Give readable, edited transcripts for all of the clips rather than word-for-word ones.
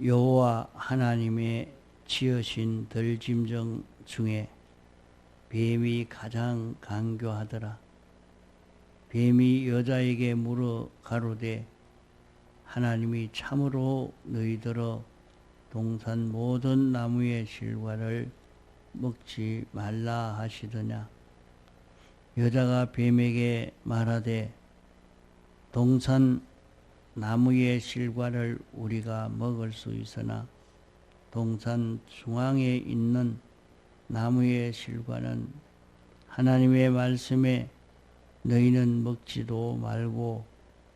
여호와 하나님의 지으신 들짐승 중에 뱀이 가장 간교하더라. 뱀이 여자에게 물어 가로되 하나님이 참으로 너희더러 동산 모든 나무의 실과를 먹지 말라 하시더냐. 여자가 뱀에게 말하되 동산 나무의 실과를 우리가 먹을 수 있으나 동산 중앙에 있는 나무의 실과는 하나님의 말씀에 너희는 먹지도 말고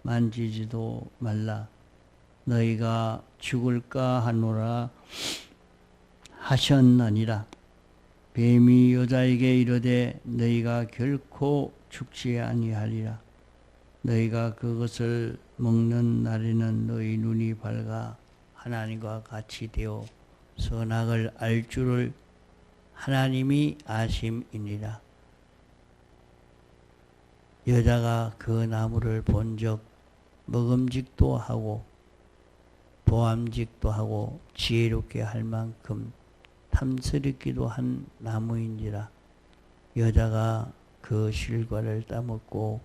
만지지도 말라 너희가 죽을까 하노라 하셨느니라. 뱀이 여자에게 이르되 너희가 결코 죽지 아니하리라. 너희가 그것을 먹는 날에는 너희 눈이 밝아 하나님과 같이 되어 선악을 알 줄을 하나님이 아심이니라. 여자가 그 나무를 본즉 먹음직도 하고 보암직도 하고 지혜롭게 할 만큼 탐스럽기도 한 나무인지라. 여자가 그 실과를 따먹고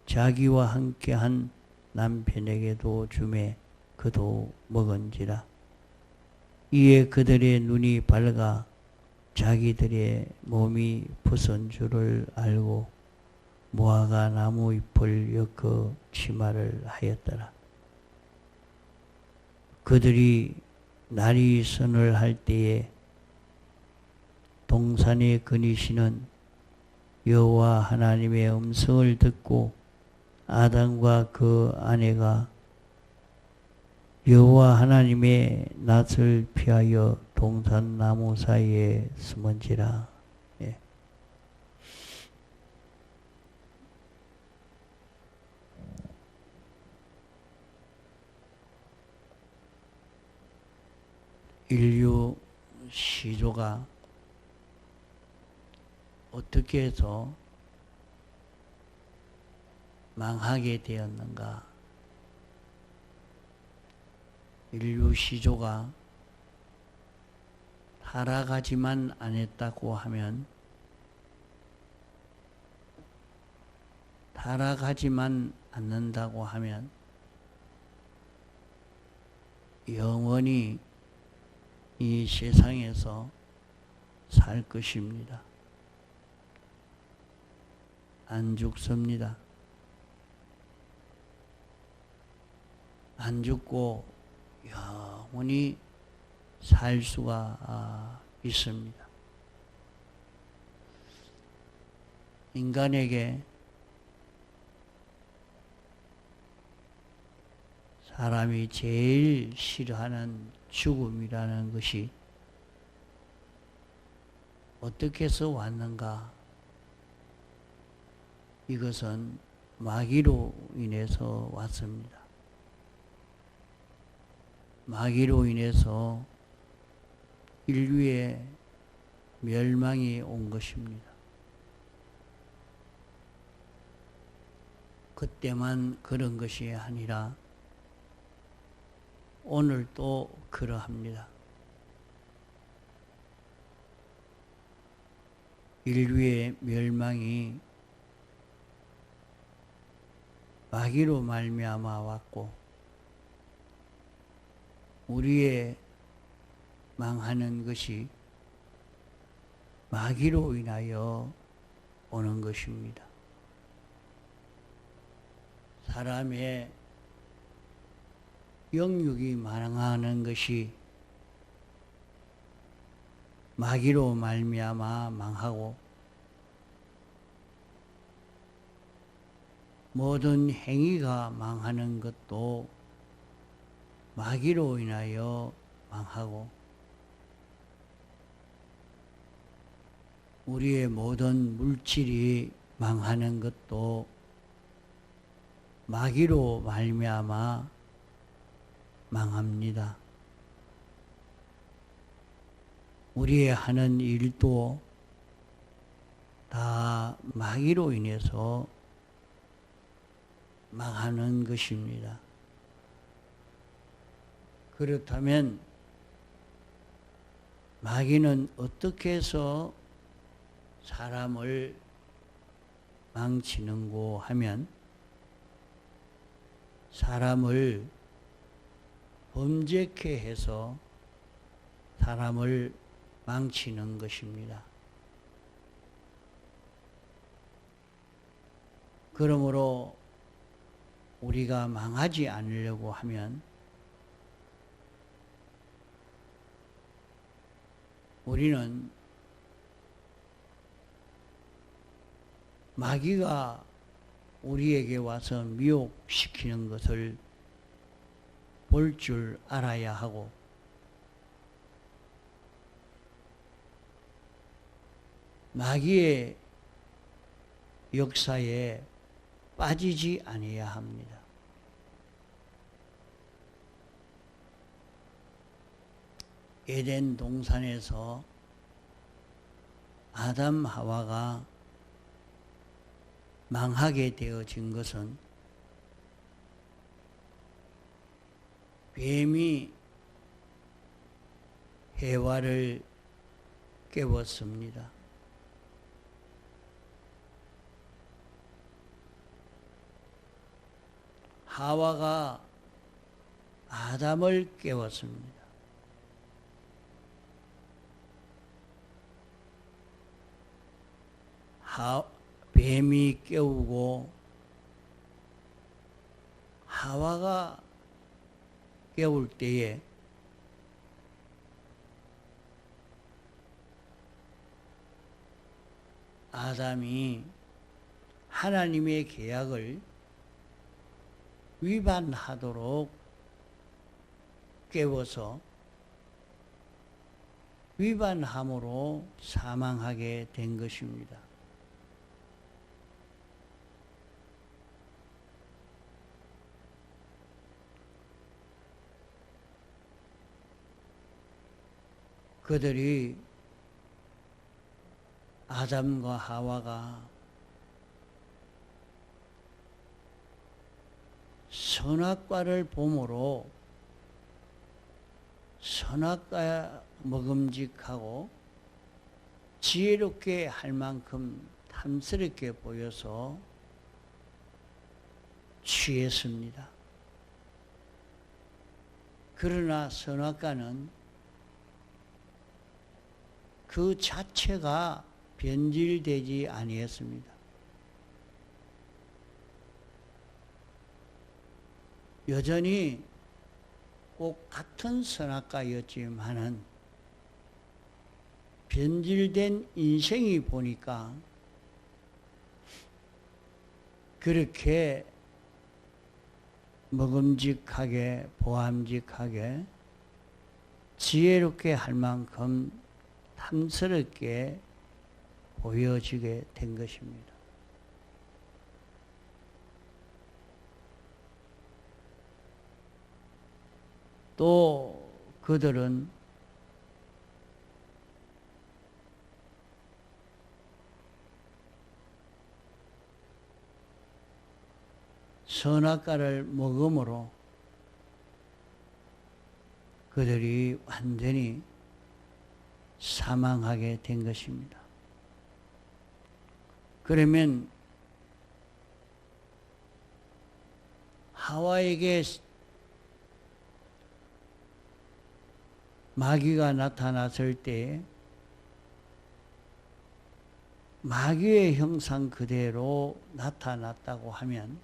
자기와 함께한 남편에게도 주매 그도 먹은지라. 이에 그들의 눈이 밝아 자기들의 몸이 부순 줄을 알고 무화과 나무 잎을 엮어 치마를 하였더라. 그들이 나리선을 할 때에 동산에 거니시는 여호와 하나님의 음성을 듣고 아담과 그 아내가 여호와 하나님의 낯을 피하여 동산 나무 사이에 숨은지라. 예. 인류 시조가 어떻게 해서 망하게 되었는가? 인류 시조가 타락하지만 않았다고 하면 타락하지만 않는다고 하면 영원히 이 세상에서 살 것입니다. 안 죽습니다. 안 죽고 영원히 살 수가 있습니다. 인간에게 사람이 제일 싫어하는 죽음이라는 것이 어떻게 해서 왔는가? 이것은 마귀로 인해서 왔습니다. 마귀로 인해서 인류의 멸망이 온 것입니다. 그때만 그런 것이 아니라 오늘도 그러합니다. 인류의 멸망이 마귀로 말미암아 왔고 우리의 망하는 것이 마귀로 인하여 오는 것입니다. 사람의 영육이 망하는 것이 마귀로 말미암아 망하고 모든 행위가 망하는 것도 마귀로 인하여 망하고 우리의 모든 물질이 망하는 것도 마귀로 말미암아 망합니다. 우리의 하는 일도 다 마귀로 인해서 망하는 것입니다. 그렇다면 마귀는 어떻게 해서 사람을 망치는고 하면 사람을 범죄케 해서 사람을 망치는 것입니다. 그러므로 우리가 망하지 않으려고 하면 우리는 마귀가 우리에게 와서 미혹시키는 것을 볼 줄 알아야 하고 마귀의 역사에 빠지지 아니해야 합니다. 에덴 동산에서 아담 하와가 망하게 되어진 것은 뱀이 해와를 깨웠습니다. 하와가 아담을 깨웠습니다. 뱀이 깨우고 하와가 깨울 때에 아담이 하나님의 계약을 위반하도록 깨워서 위반함으로 사망하게 된 것입니다. 그들이 아담과 하와가 선악과를 봄으로 선악과 먹음직하고 지혜롭게 할 만큼 탐스럽게 보여서 취했습니다. 그러나 선악과는 그 자체가 변질되지 아니했습니다. 여전히 꼭 같은 선악과였지만은 변질된 인생이 보니까 그렇게 먹음직하게 보암직하게 지혜롭게 할 만큼 탐스럽게 보여지게 된 것입니다. 또 그들은 선악과를 먹음으로 그들이 완전히 사망하게 된 것입니다. 그러면 하와에게 마귀가 나타났을 때 마귀의 형상 그대로 나타났다고 하면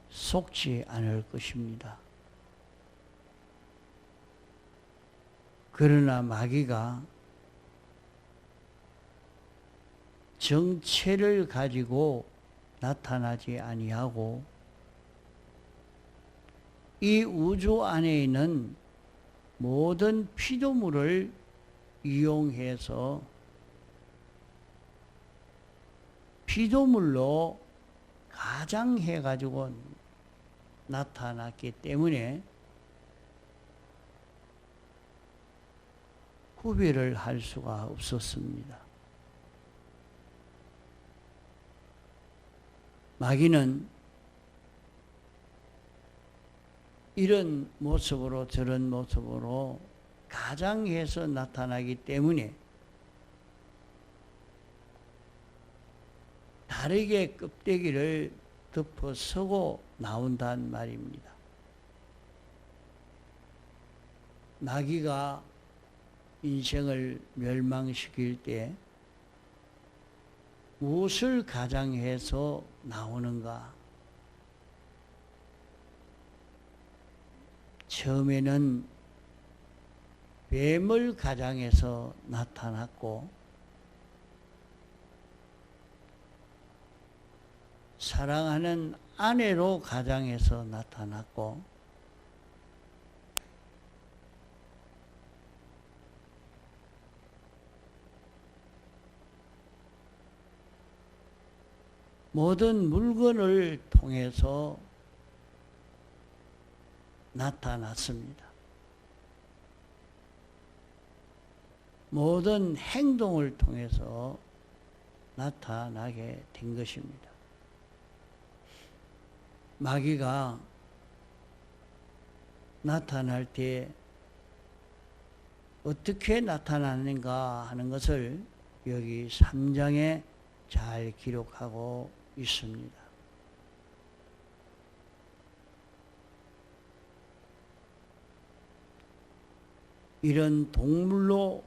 속지 않을 것입니다. 그러나 마귀가 정체를 가지고 나타나지 아니하고 이 우주 안에 있는 모든 피조물을 이용해서 피조물로 가장해가지고 나타났기 때문에 구별을 할 수가 없었습니다. 마귀는 이런 모습으로 저런 모습으로 가장해서 나타나기 때문에 다르게 껍데기를 덮어서고 나온단 말입니다. 마귀가 인생을 멸망시킬 때 무엇을 가장해서 나오는가? 처음에는 뱀을 가장해서 나타났고 사랑하는 아내로 가장해서 나타났고 모든 물건을 통해서 나타났습니다. 모든 행동을 통해서 나타나게 된 것입니다. 마귀가 나타날 때 어떻게 나타나는가 하는 것을 여기 3장에 잘 기록하고 있습니다. 이런 동물로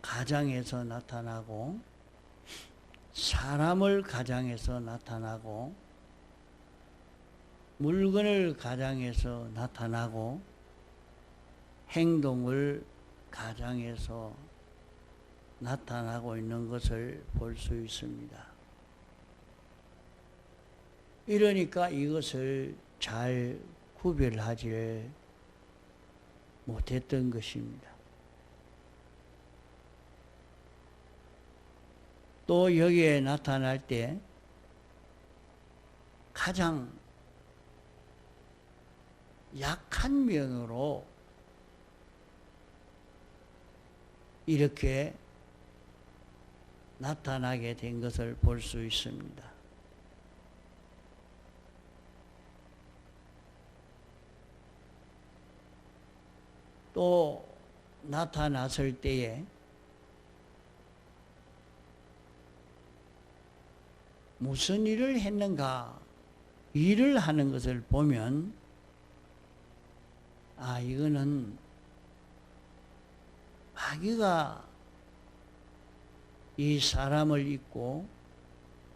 가장해서 나타나고 사람을 가장해서 나타나고 물건을 가장해서 나타나고 행동을 가장해서 나타나고 있는 것을 볼 수 있습니다. 이러니까 이것을 잘 구별하지 못했던 것입니다. 또 여기에 나타날 때 가장 약한 면으로 이렇게 나타나게 된 것을 볼 수 있습니다. 또 나타났을 때에 무슨 일을 했는가? 일을 하는 것을 보면 이거는 마귀가 이 사람을 잇고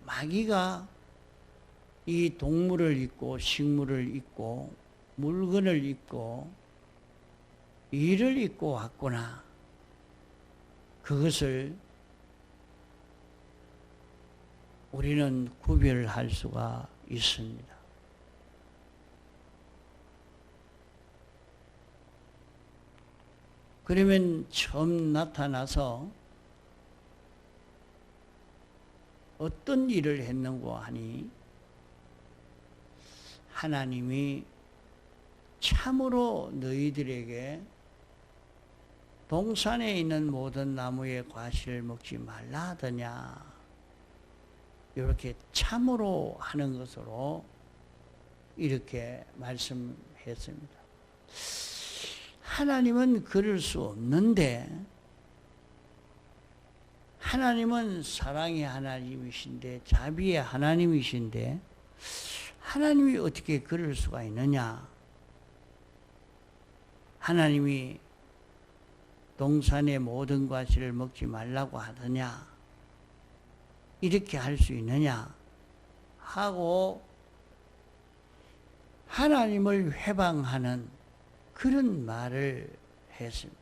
마귀가 이 동물을 잇고 식물을 잇고 물건을 잇고 일을 잇고 왔구나. 그것을 우리는 구별할 수가 있습니다. 그러면 처음 나타나서 어떤 일을 했는고 하니 하나님이 참으로 너희들에게 동산에 있는 모든 나무의 과실을 먹지 말라 하더냐. 이렇게 참으로 하는 것으로 이렇게 말씀했습니다. 하나님은 그럴 수 없는데 하나님은 사랑의 하나님이신데 자비의 하나님이신데 하나님이 어떻게 그럴 수가 있느냐? 하나님이 동산의 모든 과실을 먹지 말라고 하더냐? 이렇게 할 수 있느냐? 하고 하나님을 회방하는 그런 말을 했습니다.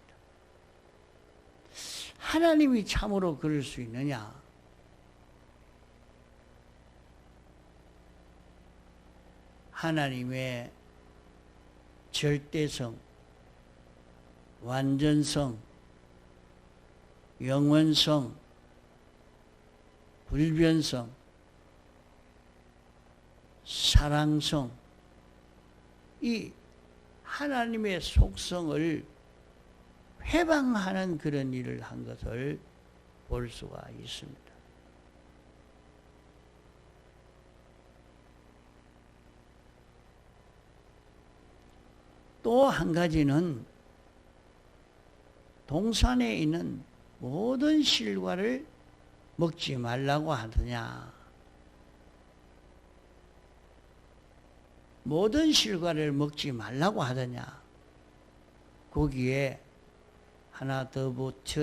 하나님이 참으로 그럴 수 있느냐? 하나님의 절대성, 완전성, 영원성, 불변성, 사랑성, 이 하나님의 속성을 회방하는 그런 일을 한 것을 볼 수가 있습니다. 또 한 가지는 동산에 있는 모든 실과를 먹지 말라고 하더냐. 모든 실과를 먹지 말라고 하더냐. 거기에 하나 더 붙여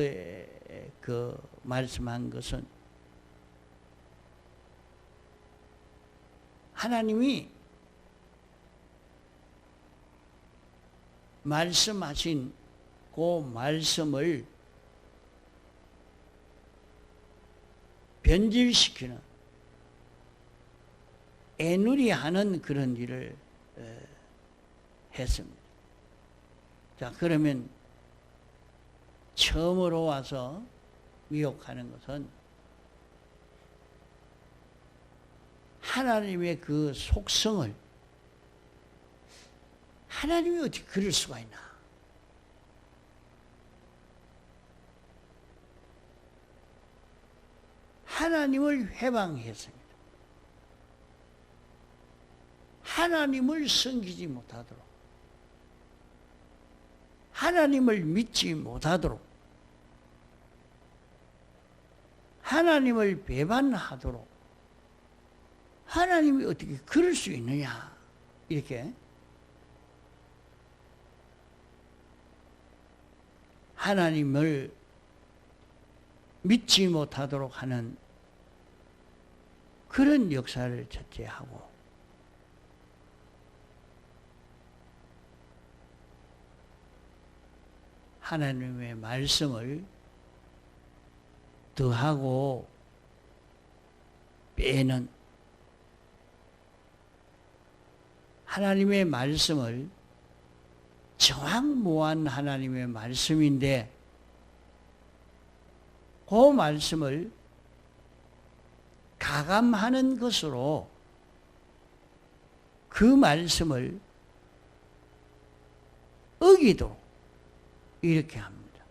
말씀한 것은 하나님이 말씀하신 그 말씀을 변질시키는 애누리하는 그런 일을 했습니다. 자, 그러면 처음으로 와서 미혹하는 것은 하나님의 그 속성을 하나님이 어떻게 그럴 수가 있나? 하나님을 회방했습니다. 하나님을 섬기지 못하도록, 하나님을 믿지 못하도록, 하나님을 배반하도록, 하나님이 어떻게 그럴 수 있느냐, 이렇게 하나님을 믿지 못하도록 하는 그런 역사를 첫째 하고, 하나님의 말씀을 더하고 빼는, 하나님의 말씀을 정확무한 하나님의 말씀인데 그 말씀을 가감하는 것으로 그 말씀을 어기도록 이렇게 합니다.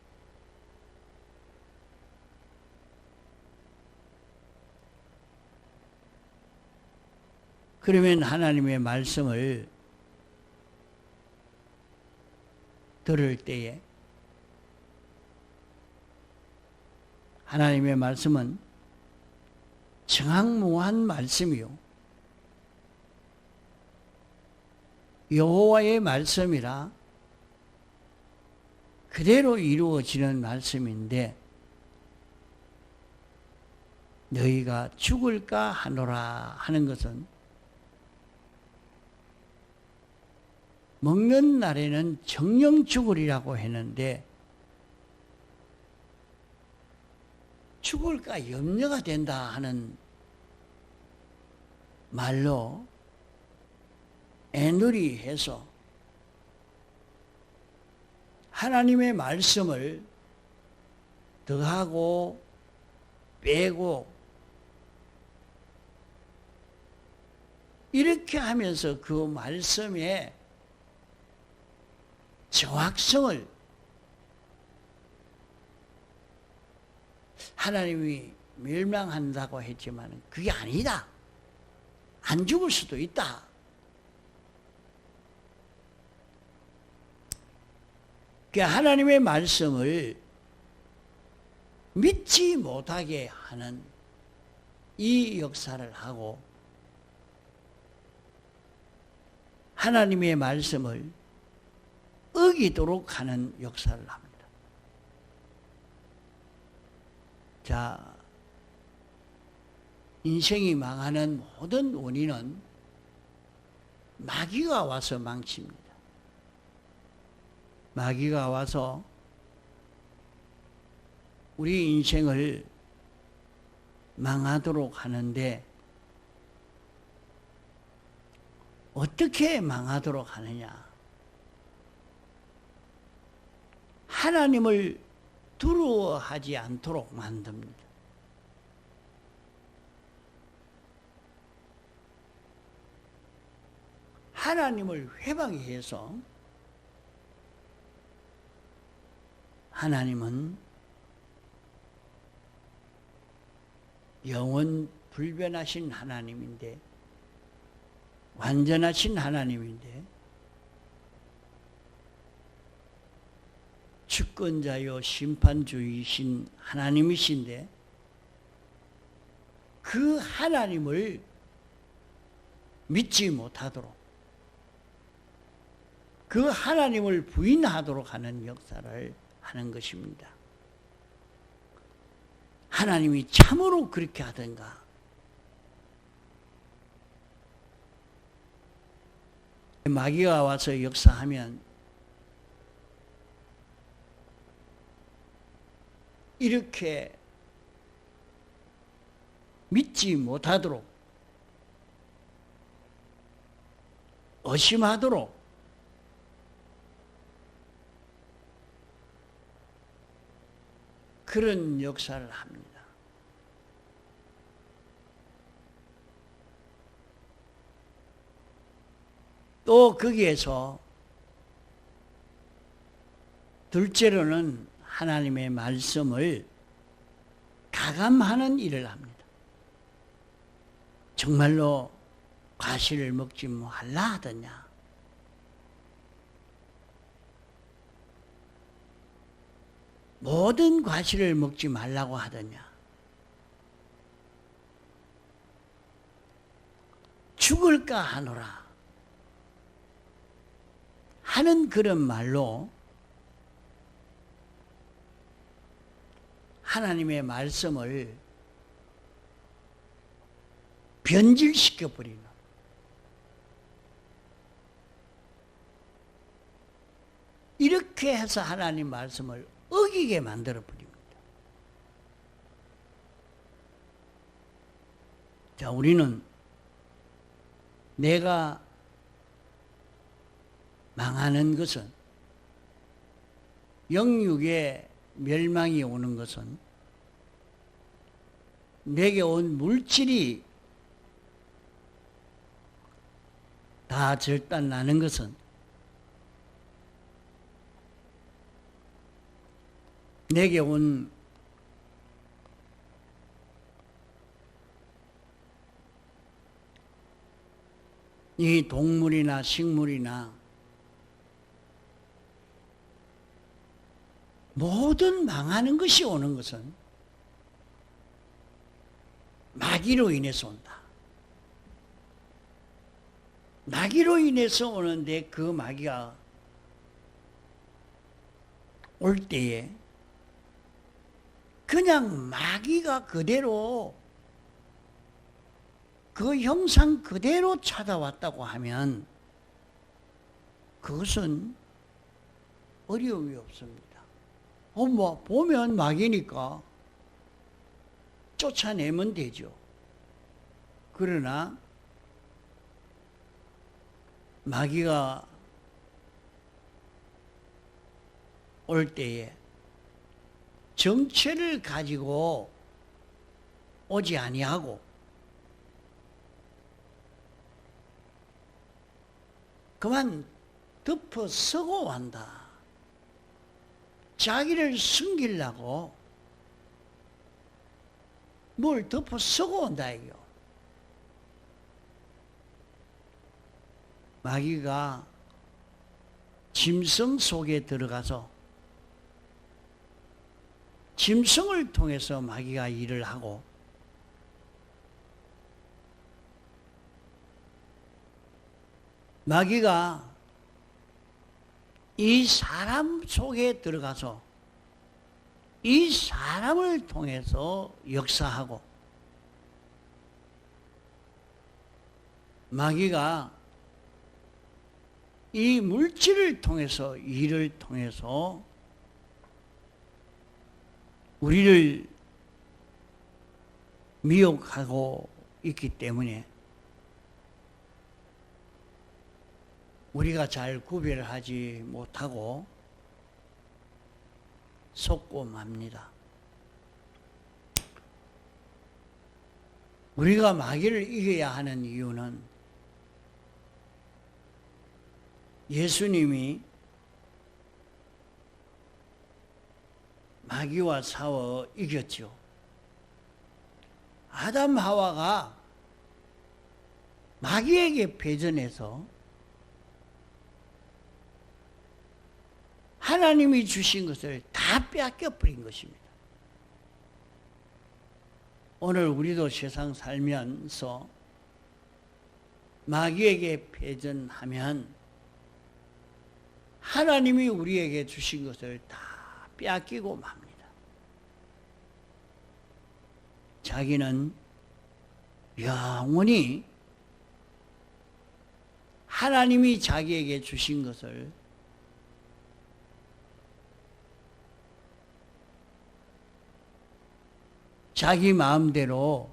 그러면 하나님의 말씀을 들을 때에 하나님의 말씀은 정확무한 말씀이요 여호와의 말씀이라 그대로 이루어지는 말씀인데 너희가 죽을까 하노라 하는 것은 먹는 날에는 정령 죽으리라고 했는데 죽을까 염려가 된다 하는 말로 애누리해서 하나님의 말씀을 더하고 빼고 이렇게 하면서 그 말씀의 정확성을 하나님이 멸망한다고 했지만 그게 아니다. 안 죽을 수도 있다. 하나님의 말씀을 믿지 못하게 하는 이 역사를 하고 하나님의 말씀을 어기도록 하는 역사를 합니다. 자, 인생이 망하는 모든 원인은 마귀가 와서 망칩니다. 마귀가 와서 우리 인생을 망하도록 하는데 어떻게 망하도록 하느냐? 하나님을 두려워하지 않도록 만듭니다. 하나님을 회방해서 하나님은 영원 불변하신 하나님인데 완전하신 하나님인데 주권자요 심판주이신 하나님이신데 그 하나님을 믿지 못하도록 그 하나님을 부인하도록 하는 역사를 하는 것입니다. 하나님이 참으로 그렇게 하던가? 마귀가 와서 역사하면 이렇게 믿지 못하도록 의심하도록 그런 역사를 합니다. 또 거기에서 둘째로는 하나님의 말씀을 가감하는 일을 합니다. 정말로 과실을 먹지 말라 하더냐? 모든 과실을 먹지 말라고 하더냐? 죽을까 하노라 하는 그런 말로 하나님의 말씀을 변질시켜 버리는, 이렇게 해서 하나님 말씀을 어기게 만들어 버립니다. 자, 우리는 내가 망하는 것은, 영육의 멸망이 오는 것은, 내게 온 물질이 다 절단나는 것은 내게 온 이 동물이나 식물이나 모든 망하는 것이 오는 것은 마귀로 인해서 온다. 마귀로 인해서 오는데 그 마귀가 올 때에 그냥 마귀가 그대로 그 형상 그대로 찾아왔다고 하면 그것은 어려움이 없습니다. 뭐 보면 마귀니까 쫓아내면 되죠. 그러나 마귀가 올 때에 정체를 가지고 오지 아니하고 그만 덮어 서고 한다. 자기를 숨기려고 뭘 덮어 서고 온다 이거. 마귀가 짐승 속에 들어가서 짐승을 통해서 마귀가 일을 하고 마귀가 이 사람 속에 들어가서 이 사람을 통해서 역사하고 마귀가 이 물질을 통해서 일을 통해서 우리를 미혹하고 있기 때문에 우리가 잘 구별하지 못하고 속고 맙니다. 우리가 마귀를 이겨야 하는 이유는 예수님이 마귀와 싸워 이겼죠. 아담 하와가 마귀에게 패전해서 하나님이 주신 것을 다 빼앗겨 버린 것입니다. 오늘 우리도 세상 살면서 마귀에게 패전하면 하나님이 우리에게 주신 것을 다 빼앗기고 맙니다. 자기는 영원히 하나님이 자기에게 주신 것을 자기 마음대로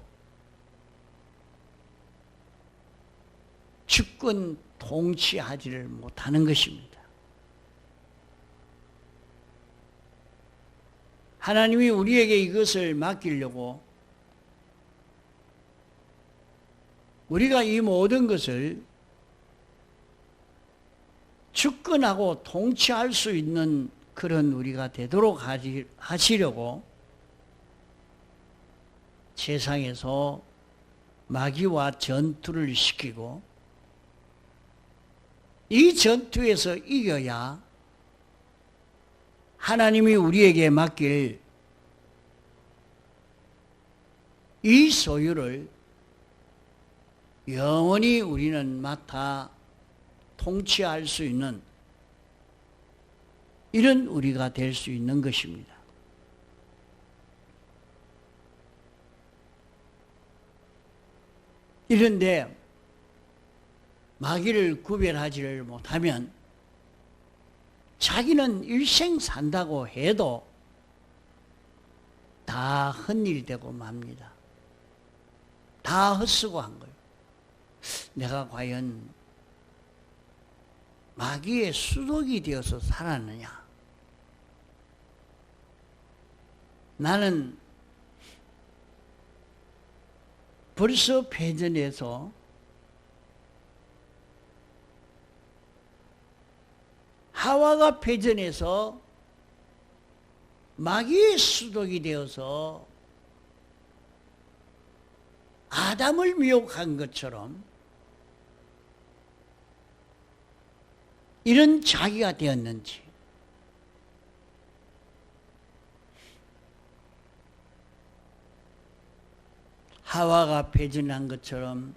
주권 통치하지를 못하는 것입니다. 하나님이 우리에게 이것을 맡기려고 우리가 이 모든 것을 주권하고 통치할 수 있는 그런 우리가 되도록 하시려고 세상에서 마귀와 전투를 시키고 이 전투에서 이겨야 하나님이 우리에게 맡길 이 소유를 영원히 우리는 맡아 통치할 수 있는 이런 우리가 될 수 있는 것입니다. 이런데 마귀를 구별하지를 못하면 자기는 일생 산다고 해도 다 헛일되고 맙니다. 다 헛수고 한 거예요. 내가 과연 마귀의 수독이 되어서 살았느냐? 나는 벌써 패전해서 하와가 패전해서 마귀의 수독이 되어서 아담을 미혹한 것처럼 이런 자기가 되었는지, 하와가 패전한 것처럼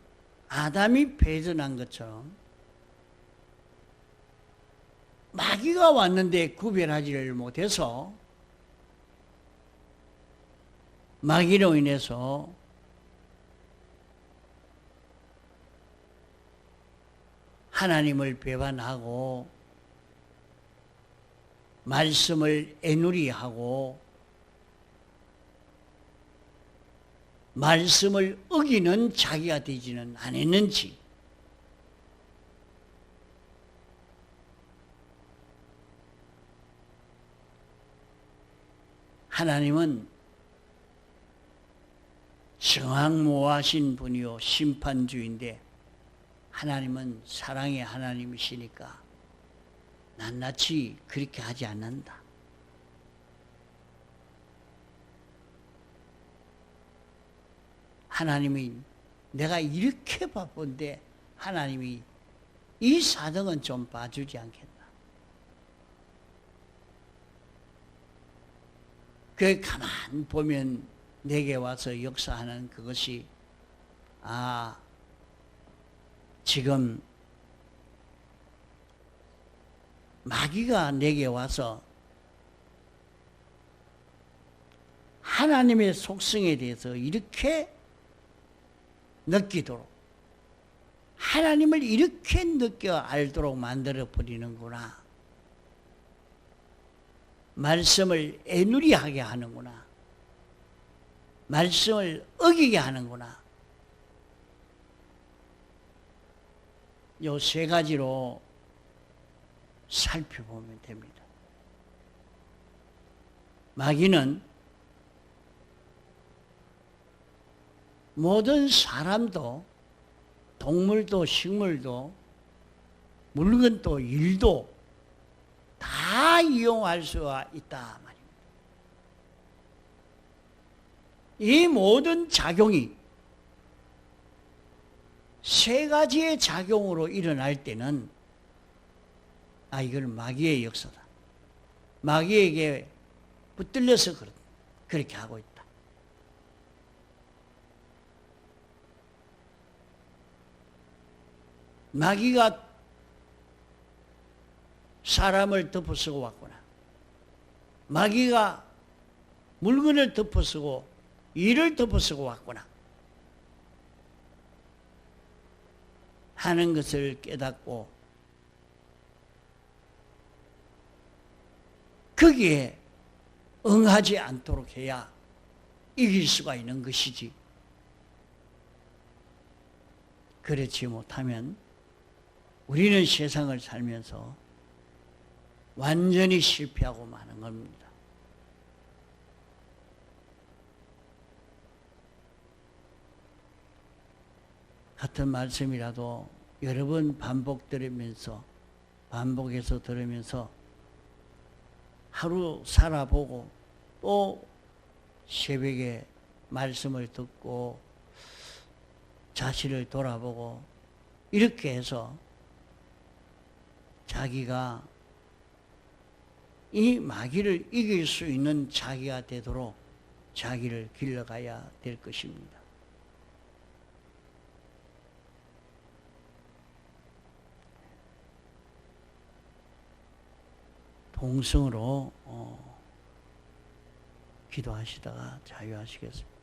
아담이 패전한 것처럼 마귀가 왔는데 구별하지를 못해서 마귀로 인해서 하나님을 배반하고 말씀을 애누리하고 말씀을 어기는 자기가 되지는 않았는지, 하나님은 정확무하신 분이요 심판주인데 하나님은 사랑의 하나님이시니까 낱낱이 그렇게 하지 않는다. 하나님이 내가 이렇게 바쁜데 하나님이 이 사정은 좀 봐주지 않겠나. 그 가만 보면 내게 와서 역사하는 그것이 지금 마귀가 내게 와서 하나님의 속성에 대해서 이렇게 느끼도록, 하나님을 이렇게 느껴 알도록 만들어 버리는구나. 말씀을 애누리하게 하는구나. 말씀을 어기게 하는구나. 요 세 가지로 살펴보면 됩니다. 마귀는 모든 사람도, 동물도, 식물도, 물건도, 일도 다 이용할 수가 있다 말입니다. 이 모든 작용이 세 가지의 작용으로 일어날 때는 이건 마귀의 역사다. 마귀에게 붙들려서 그렇게 하고 있다. 마귀가 사람을 덮어쓰고 왔구나. 마귀가 물건을 덮어쓰고 일을 덮어쓰고 왔구나 하는 것을 깨닫고 거기에 응하지 않도록 해야 이길 수가 있는 것이지. 그렇지 못하면 우리는 세상을 살면서 완전히 실패하고 마는 겁니다. 같은 말씀이라도 여러 번 반복해서 들으면서 하루 살아보고 또 새벽에 말씀을 듣고 자신을 돌아보고 이렇게 해서 자기가 이 마귀를 이길 수 있는 자기가 되도록 자기를 길러가야 될 것입니다. 동성으로 기도하시다가 자유하시겠습니다.